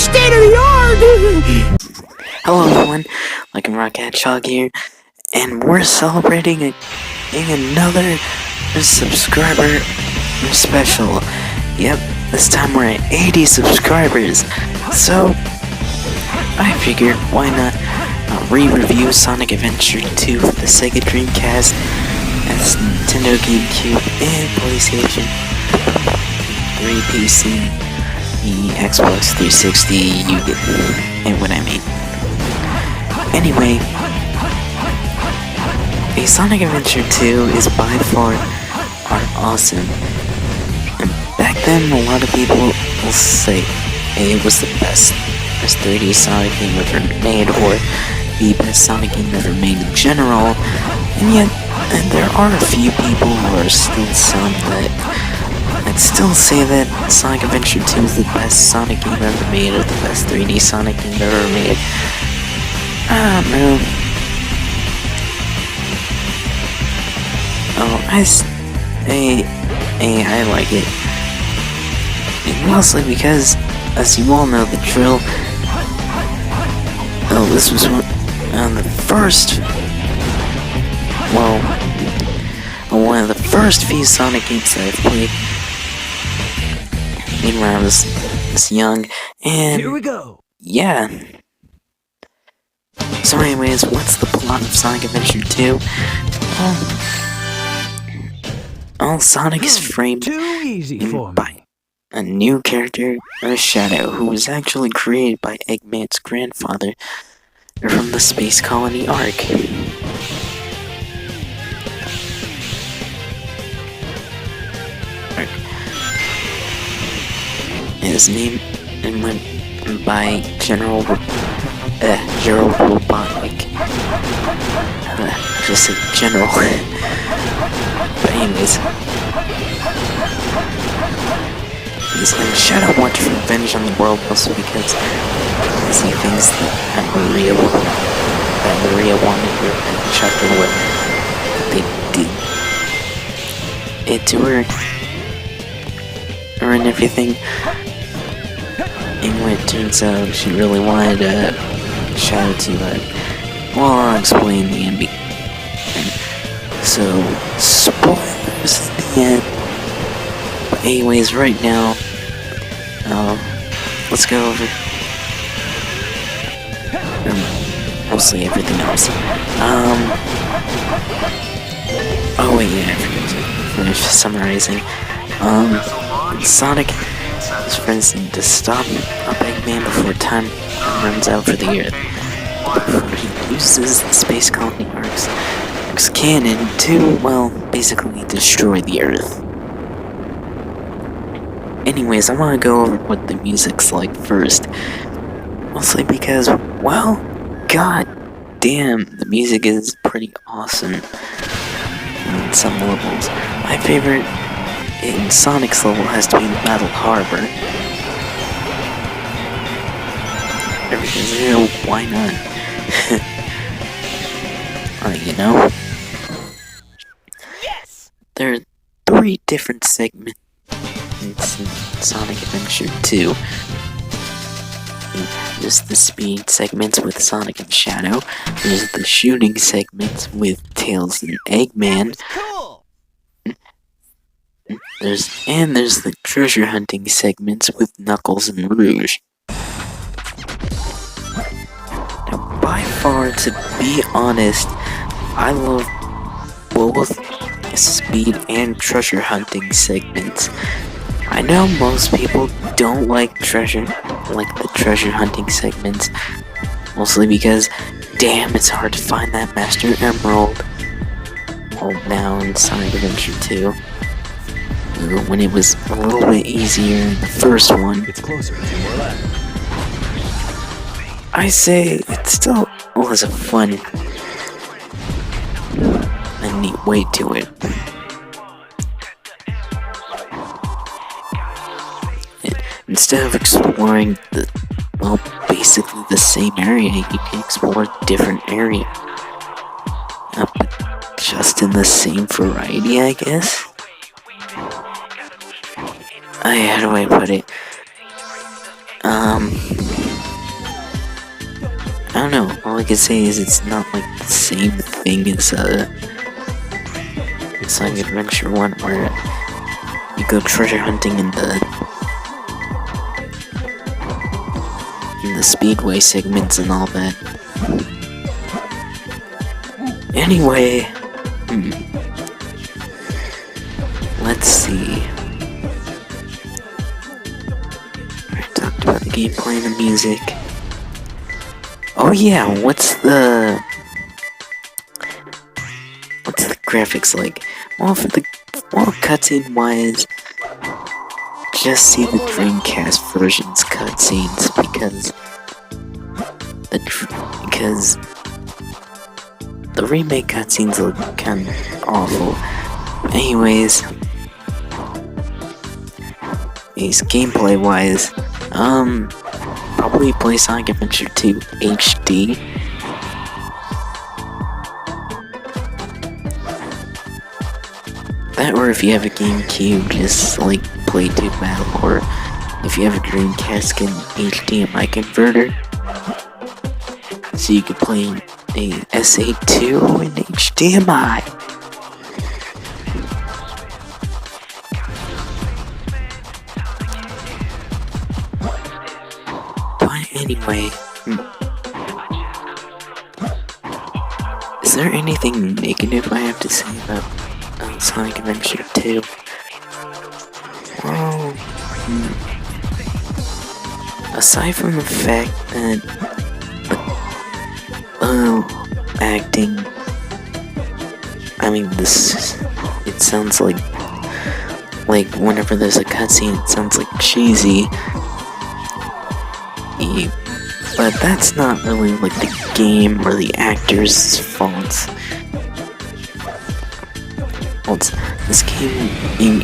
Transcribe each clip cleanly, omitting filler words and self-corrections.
state of the art! Hello everyone, Like Rock Hedgehog here, and we're celebrating another subscriber special. Yep, this time we're at 80 subscribers, so I figured why not re-review Sonic Adventure 2 for the Sega Dreamcast, as Nintendo GameCube and PlayStation 3 PC, the Xbox 360, you get what I mean. Anyway, a Sonic Adventure 2 is by far awesome. And back then, a lot of people will say it was the best 3D Sonic game ever made, or the best Sonic game ever made in general. And yet, there are a few people, or still some, I'd still say that Sonic Adventure 2 is the best Sonic game ever made, or the best 3D Sonic game ever made. I don't know. Oh, I like it. Mostly because, as you all know the drill, this was one of the first few Sonic games that I've played when I was young, and Here we go! yeah. So anyways, what's the plot of Sonic Adventure 2? Sonic is framed Too easy for me. by a new character, Shadow, who was actually created by Eggman's grandfather from the Space Colony arc. His name went by General Robotnik. Just said General. But anyways, Shadow wanted revenge on the world, also because he thinks that Maria wanted revenge after what they did to her and everything. And when it turns out she really wanted Shadow to, I'll explain the end. So, spoilers at the end. But anyways, right now, let's go over mostly everything else. Oh wait, yeah, I forgot to finish summarizing. Sonic, his friends need to stop Eggman before time runs out for the Earth. Before he uses the Space Colony Arc's cannon to, basically destroy the Earth. Anyways, I want to go over what the music's like first. Mostly because, god damn, the music is pretty awesome on some levels. My favorite in Sonic's level has to be Battle Harbor. Because, why not? You know? Yes! There are 3 different segments in Sonic Adventure 2. There's the speed segments with Sonic and Shadow. There's the shooting segments with Tails and Eggman. Cool! There's the treasure hunting segments with Knuckles and Rouge. Now, by far, to be honest, I love both speed and treasure hunting segments. I know most people don't like the treasure hunting segments, mostly because, damn, it's hard to find that Master Emerald. Now in Sonic Adventure 2, when it was a little bit easier in the first one. It's closer, 2 more left. I say it still was a fun and neat way to it. Instead of exploring basically the same area, you can explore a different area. But just in the same variety, I guess? How do I put it? don't know, all I can say is it's not like the same thing as Sonic Adventure 1 where you go treasure hunting in the speedway segments and all that. Anyway, let's see. I talked about the gameplay and the music. Oh yeah, what's the graphics like? Well, cutscene wise, just see the Dreamcast version's cutscenes because the remake cutscenes look kind of awful. Anyways, gameplay wise, probably play Sonic Adventure 2 HD. That, or if you have a GameCube, just like play 2 Battle, or if you have a Dreamcast, get an HDMI converter, so you could play a SA2 in HDMI. But anyway, is there anything negative I have to say about Sonic Adventure 2? Well, aside from the fact that acting, I mean, it sounds like whenever there's a cutscene, it sounds like cheesy. But that's not really like the game or the actor's fault. Well, this game,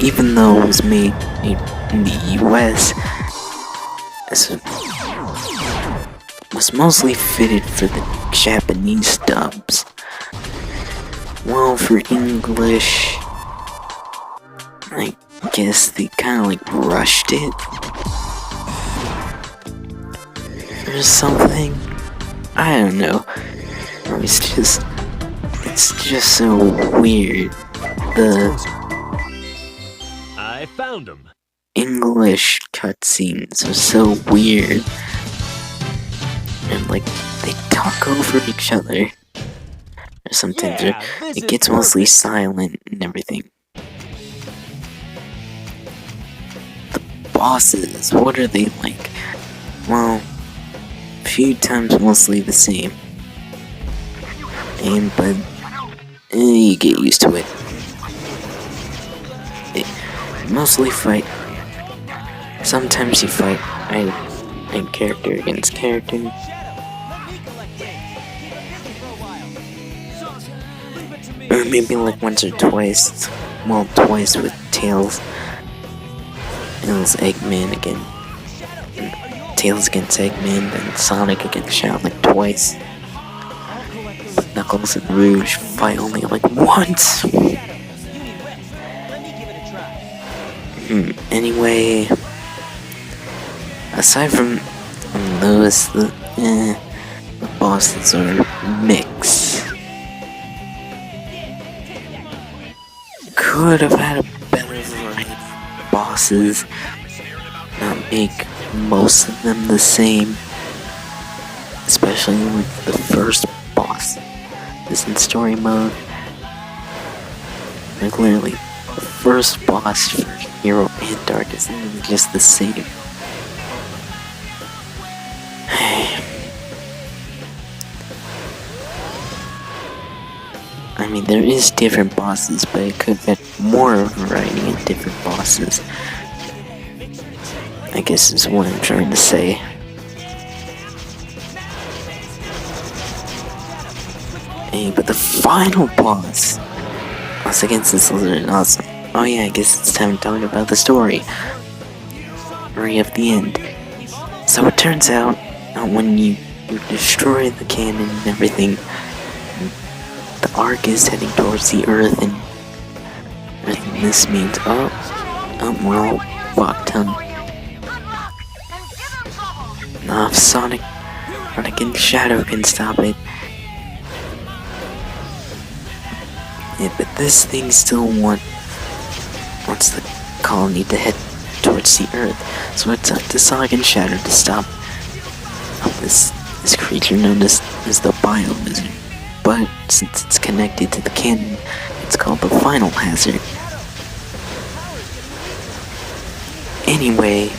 even though it was made in the US, was mostly fitted for the Japanese dubs. Well, for English, I guess they kind of like rushed it or something. I don't know. Or it's just so weird. I found him. English cutscenes are so weird, and like they talk over each other, or sometimes it gets mostly silent and everything. The bosses, what are they like? Well, a few times mostly the same, but you get used to it. Mostly fight. Sometimes you fight character against character. Or maybe like once or twice. Well, twice with Tails. Eggman again. Tails against Eggman, then Sonic against Shadow like twice. But Knuckles and Rouge fight only like once. Anyway, aside from those, the bosses are mixed. Could have had a better variety of bosses, not make most of them the same, especially with the first boss is in story mode. Like literally, the first boss for Hero and Dark is just the same. I mean, there is different bosses, but it could have more variety in different bosses. I guess is what I'm trying to say. But the final boss was against this lizard. Awesome. Oh yeah, I guess it's time to talk about the story. Story of the end. So it turns out, when you destroy the cannon and everything, the Ark is heading towards the Earth, and this means, we're all fucked, Sonic Sonic and Shadow can stop it. Yeah, but this thing still wants the colony to head towards the Earth, so it's up to Sonic and Shadow to stop this creature known as the Bio Lizard. But since it's connected to the cannon, it's called the Final Hazard. Anyway,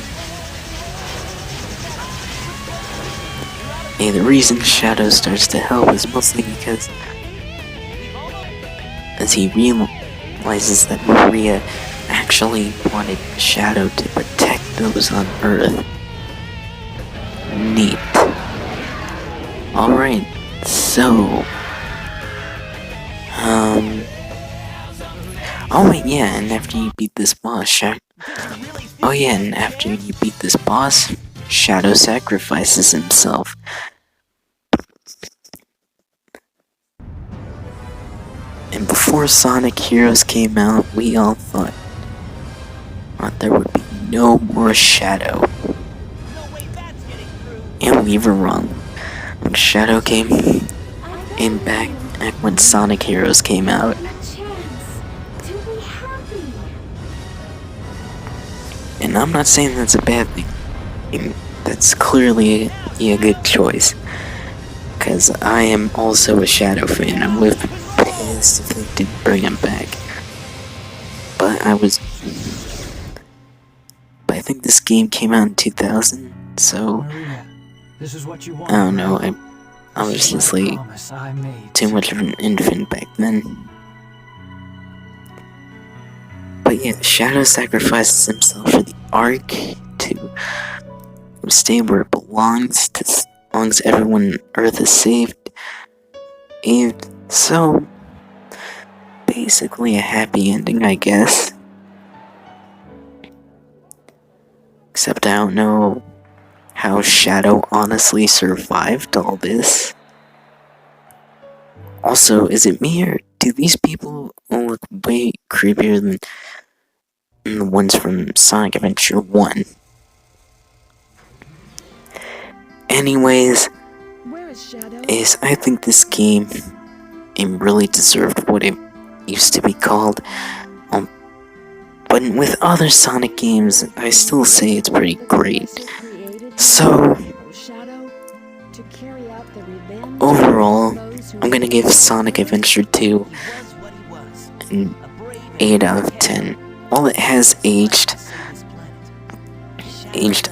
the reason Shadow starts to help is mostly because as he realizes that Maria actually wanted Shadow to protect those on Earth. Neat. Alright, so... Oh wait, yeah, and after you beat this boss, Shadow sacrifices himself. And before Sonic Heroes came out, we all thought there would be no more Shadow. And we were wrong. When Shadow came in back when Sonic Heroes came out. And I'm not saying that's a bad thing. That's clearly a good choice. Because I am also a Shadow fan. I would have been pissed if they didn't bring him back. But I think this game came out in 2000, so I don't know, I was just like too much of an infant back then. But yeah, Shadow sacrifices himself for the Ark to stay where it belongs, as long as everyone on Earth is saved. And so, basically a happy ending, I guess. Except I don't know how Shadow honestly survived all this. Also, is it me or do these people look way creepier than the ones from Sonic Adventure 1? Anyways, I think this game really deserved what it used to be called. But with other Sonic games, I still say it's pretty great. So, overall, I'm gonna give Sonic Adventure 2 an 8 out of 10. While it has aged,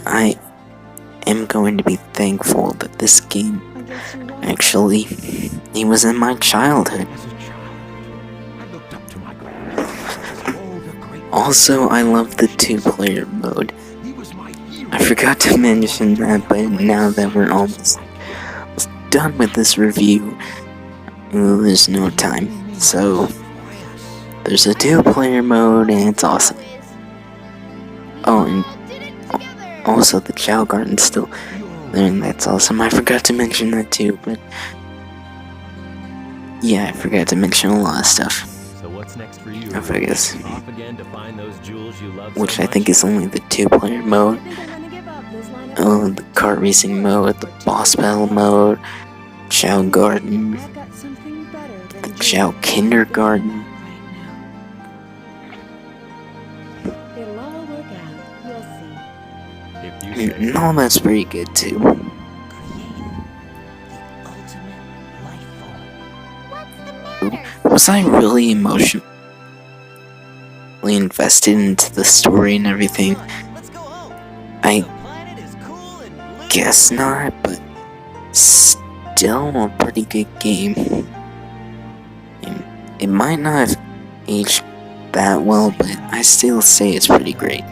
I am going to be thankful that this game actually was in my childhood. Also, I love the 2-player mode. I forgot to mention that, but now that we're almost done with this review, there's no time. So, there's a 2-player mode, and it's awesome. Oh, and also the Chao Garden's still there, and that's awesome. I forgot to mention that too, but yeah, I forgot to mention a lot of stuff. So what's next for you? I guess. Off again to find those jewels you love Which so I think much? is only the 2-player mode. Oh, the kart racing mode, the boss battle mode, Chao Garden, the Chao Kindergarten. If you said And all that's pretty good too. Was I really emotionally invested into the story and everything? I guess not, but still a pretty good game. It might not have aged that well, but I still say it's pretty great.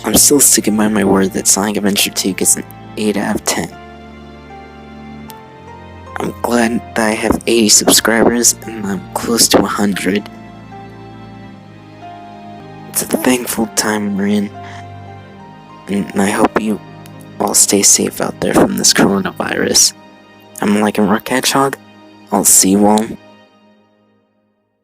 I'm still sticking by my word that Sonic Adventure 2 gets an 8 out of 10. I'm glad that I have 80 subscribers and I'm close to 100. It's a thankful time we're in, and I hope you all stay safe out there from this coronavirus. I'm Like a Rock Hedgehog. I'll see you all